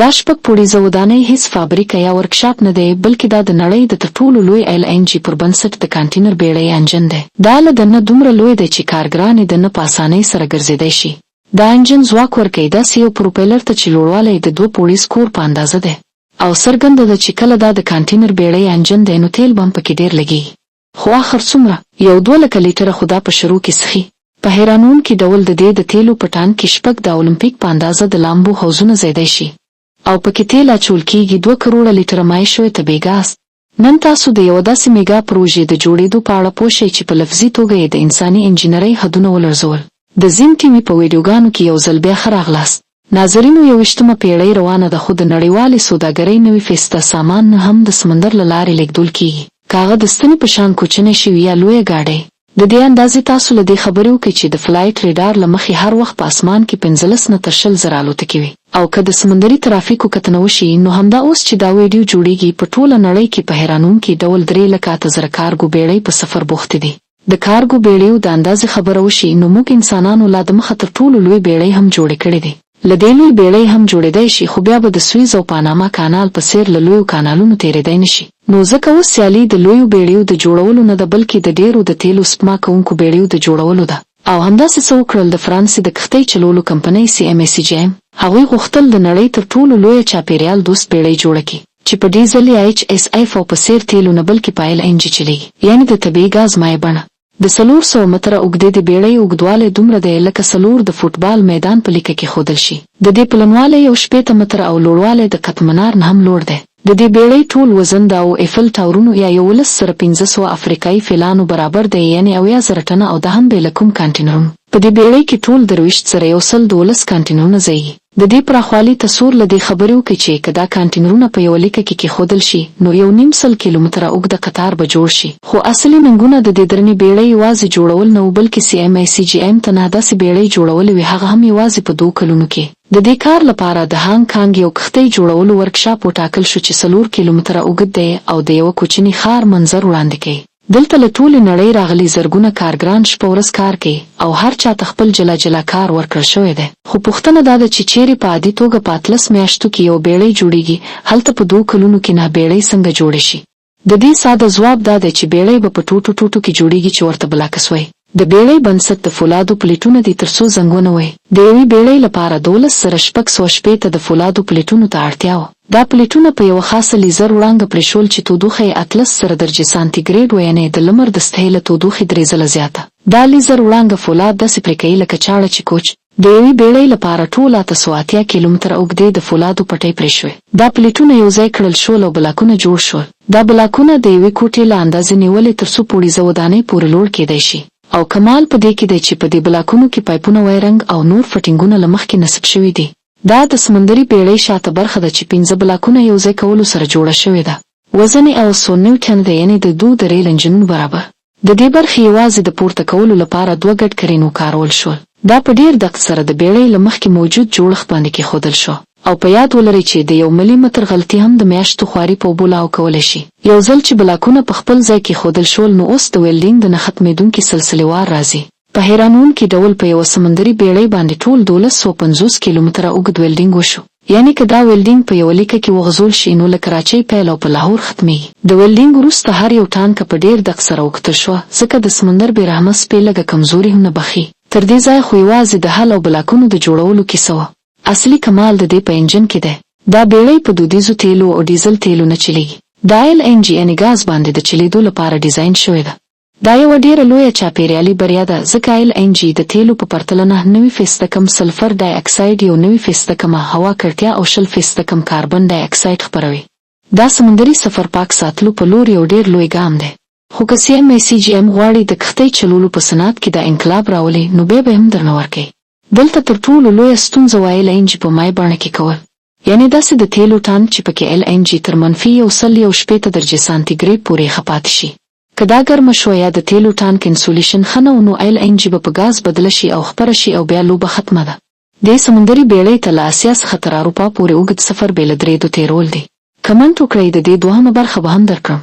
دا شپږ پوړیزه ودانۍ هیڅ فابریکه یا ورکشاپ نه دی، بلکې دا د نړۍ د تر ټولو لوی LNG پر بنسټ د کانټینر بېړۍ انجن دی. دا له دننه دومره لوی دی چې کارګران یې دننه په اسانۍ سره ګرځېدی شي. دا انجن ځواک ورکوي داسې یو پروپیلر ته چې لوړوالی د 2 پوړیز کور په اندازه دی. او څرګنده ده چې کله دا د کانټینر بېړۍ انجن دی نو تیل به هم پکې ډېر لګېږي. خو آخر څومره؟ یو 2 لکه لیټره خو دا په شروع کې څښي. په حیرانوونکي ډول د دې د تیلو په ټانک کې 6 د اولمپیک په اندازه د لامبو حوضونه ځایدی شي او پکې تیل اچول کېږي. 2 کروړه لیټره مایع شوی طبیعي ګاز. نن تاسو د یوه داسې میګا پروژې د جوړېدو په اړه پوه شئ چې په لفظي توګه یې د انساني انجینرۍ حدونه ولړزول. د زیم ټي وي په ویډیوګانو کې یو ځل بیا ښه راغلاست. ناظرینو 21مه پېړۍ روانه ده، خو د نړیوالې سوداګرۍ 90% سامان نه هم د سمندر له لارې لیږدول کېږي. که هغه د ستنې په شان کوچنۍ شوي یا لویه ګاډۍ. د دې اندازې تاسو له دې خبرې وکړئ چې د فلایټ ریډار له مخې هر وخت په اسمان کې 15 نه تر 20 زره الوتکې وي. او که د سمندري ترافیکو کتنه وشي نو همدا اوس چې دا ویډیو جوړیږي په ټوله نړۍ کې په حیرانوونکي ډول 3,08,000 کارګو بېړۍ په سفر بوختې دي. د کارګو بېړیو د اندازې خبره وشي نو موږ انسانانو لا د مخه تر ټولو لوی بېړۍ هم جوړې کړې دي. له دې لوی بېړۍ هم جوړېدی شي، خو بیا به د سویز او پاناما کانال په څېر له لویو کانالونو تېرېدی نشي. نو ځکه اوس سیالي د لویو بېړیو د جوړولو نه ده، بلکې د ډېرو د تیلو سپما کوونکو بېړیو د جوړولو ده. او همداسې څه وکړل د فرانسې د کښتۍ چلولو کمپنۍ CMA. هغوی غوښتل د نړۍ تر ټولو لویه چاپېریال دوست بېړۍ جوړه کړي چې په ډیزل یا HSF او په څېر تیلو نه بلکې په LNG چلیږي، یعنې د طبیعي ګاز مایع بڼه. د 400 متره اوږدې د بېړۍ اوږدوالی دومره دی لکه 4 د فوټبال میدان په لیکه کې ښودل شي. د دې پلنوالی 60 متره او لوړوالی د قطب منار نه هم لوړ دی. د دې بېړۍ ټول وزن د ایفل ټاورونو یا 11,500 افریقایي فیلانو برابر دی، یعنې 70,000 ټنه، او د هم بې له کوم کانټینرونو. په دې بېړۍ کې ټول 23 سره 112 کانټینرونه ځایږي. د دې پراخوالي تصور له دې خبرې وکړئ چې که دا کانټینرونه په یوه لیکه کې کېښودل شي نو 1.5 کیلومتره اوږده قطار به جوړ شي. خو اصلي ننګونه د دې درنې بېړۍ یوازې جوړول نه و، بلکې CMA ته نه داسې بېړۍ جوړولې وې، هغه هم یوازې په 2 کلونو کې. د دې کار لپاره د هانګ کانګ یو کښتۍ جوړولو ورکشاپ وټاکل شو چې 4 کیلومتره اوږد دی او د یوه کوچني ښار منظر وړاندې کوي. دلته له ټولې نړۍ راغلي زرګونه کارګران شپه ورځ کار کوي او هر چاته خپل جلا جلا کار ورکړل شوی دی. خو پوښتنه دا ده چې چیرې په عادي توګه په 18 میاشتو کې یو بېړۍ جوړیږي، هلته په 2 کلونو کې 9 بېړۍ څنګه جوړې شي؟ د دې ساده ځواب دا دی چې بېړۍ به په ټوټو ټوټو کې جوړیږي چې ورته بلاکس وایي. د بېړۍ بنسټ د فولادو پلیټونه دي تر څو زنګونه وایي. د یوې بېړۍ لپاره 12,660 د فولادو پلیټونو ته اړتیا وه. دا پلیټونه په یوه خاصه لیزر وړانګه پرېښول چې تودوخه یې 18 درجې سانتیګریډ وه، یعنې د لمر د سطحې له تودوخې 3 ځله زیاته. دا لیزر وړانګه فولاد داسې پرې کوي لکه چاړه چې کوچ. د یوې بېړۍ لپاره ټول 880 کیلومتره اوږدې د فولادو پټۍ پرې شوې. دا پلیټونه یو ځای کړل شول او بلاکونه جوړ شول. دا بلاکونه د یوې کوټې له اندازې نیولې تر څو پوړیزه ودانۍ پورې لوړ کېدی شي. او کمال په دې کې دی چې په دې بلاکونو کې پایپونه، وایرنګ او نور فټینګونه له مخکې نصب شوي دي. دا د سمندري بېړۍ شاته برخه ده چې 5 بلاکونه یو ځای کولو سره جوړه شوې ده. وزن یې 100 ټن دی، یعنې د 2 د ریل انجنونو برابر. د دې برخې یوازې د پورته کولو لپاره 2 ګډ کرینو کارول شول. دا په ډېر دقت سره د بېړۍ له مخکې موجود جوړښت باندې کېښودل شو. او په یاد ولرئ چې د 1 ملي متر غلطي هم د میاشتو خواري په اوبو لاو کولی شي. یو ځل چې بلاکونه په خپل ځای کېښودل شول نو اوس د ویلډینګ د نه ختمېدونکي سلسلې وار راځي. په حیرانوونکي ډول په یوه سمندري بېړۍ باندې ټول 1250 کیلومتره اوږد ویلډینګ وشو. یعنې که دا ویلډینګ په یوه لیکه کې وغځول شي نو له کراچۍ پیل او په لاهور ختمېږي. د ویلډینګ وروسته هر یو ټانکه په ډېر دقت سره وکتل شوه، ځکه د سمندر بېرحمه سپۍ لږه کمزوري هم نه بخي. تر دې ځایه خو یوازې د حل او بلاکونو د جوړولو کیسه وه. اصلي کمال د دې په انجن کې دی. دا بېړۍ په دودیزو تیلو او ډیزل تیلو نه چلیږي. دا LNG یعنې ګاز باندې د چلیدو لپاره ډیزاین شوې ده. دا یوه ډېره لویه چاپېریالي بریا ده، ځکه LNG د تیلو په پرتله 9% کم سلفر ډای اکساید، 1% کمه هوا ککړتیا او 20% کم کاربن ډای اکساید خپروي. دا سمندري سفر پاک ساتلو په لور یو ډېر لوی ګام دی. خو که CMA غواړي د کښتۍ چلولو په صنعت کې دا انقلاب راولي نو بیا به هم درنه ورکوي. دلته تر ټولو لویه ستونزه وه LNG په مایع بڼه کې کول. یعنې داسې د تیلو ټانک چې پکې LNG تر -160 درجې سانتیګریډ پورې ښه پاتې شي. که دا ګرمه شوه یا د تیلو ټانک انسولیشن ښه نه و نو LNG به په ګاز بدله شي او خپره شي او بیا لوبه ختمه ده. دې سمندري بېړۍ ته له اسیا څخه تر اروپا پورې اوږد سفر بې له درېدو تېرول دی. کمنټ وکړئ، د دې دوهمه برخه به هم درکړم.